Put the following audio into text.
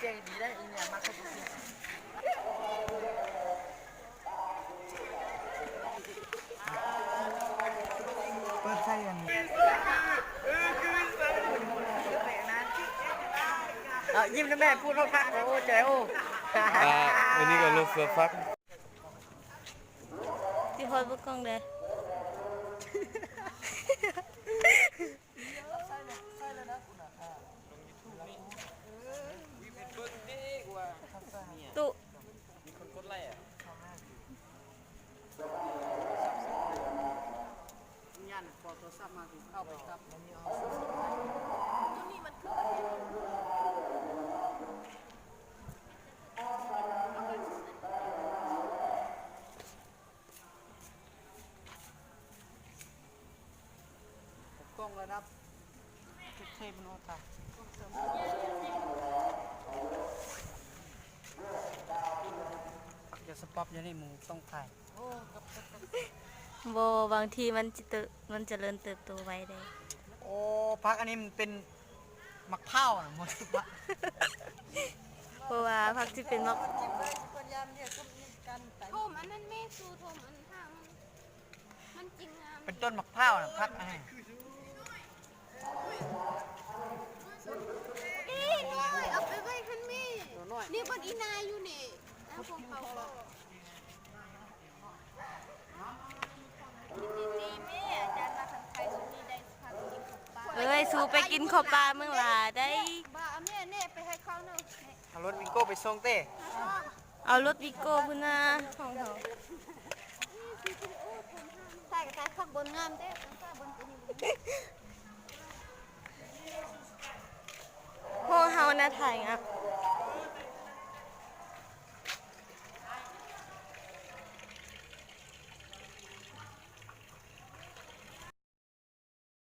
เจ๊ดีได้อีเนี่ยมาเขาพูดเปิดไฟอย่างนี้ยิ้มนะแม่พูดพักโอ้เจ๋วอันนี้ก็รถเสือฟักที่คอยบุกกล้องเลยตุมีคนกดไล่อ่ะยันพอโทรศัพท์มาถึงเข้าไปครับตัวนี้มันคือกล้องระดับทุกเทปโนตาจะสป๊อปยังไงมึงต้องถ่ายโบบางทีมันเจริญเติบโตไว้ได้โอ้พักอันนี้มันเป็นมะพร้าวนะหมดทุกวันเพราะว่าพักที่เป็นมะโทมอันนั้นแม่ซูโทมอันข้างมันจริงงามเป็นต้นมะพร้าวนะพักอันนี้นี่เอาไปไว้คันแม่นี่บนอีนาอยู่นี่แล้วพวกเขาเอ้ยสูไปกินข้าวปลาเมืองลาได้บ้าแม่เน่ไปให้เขาเนาะเอารถวิงโก้ไปส่งเต้เอารถวิโก้พุ่นนะของเขาใส่กระต่ายข้างบนงามเด้ข้างบนตัวนี้โหเฮานะถ่ายอ่ะ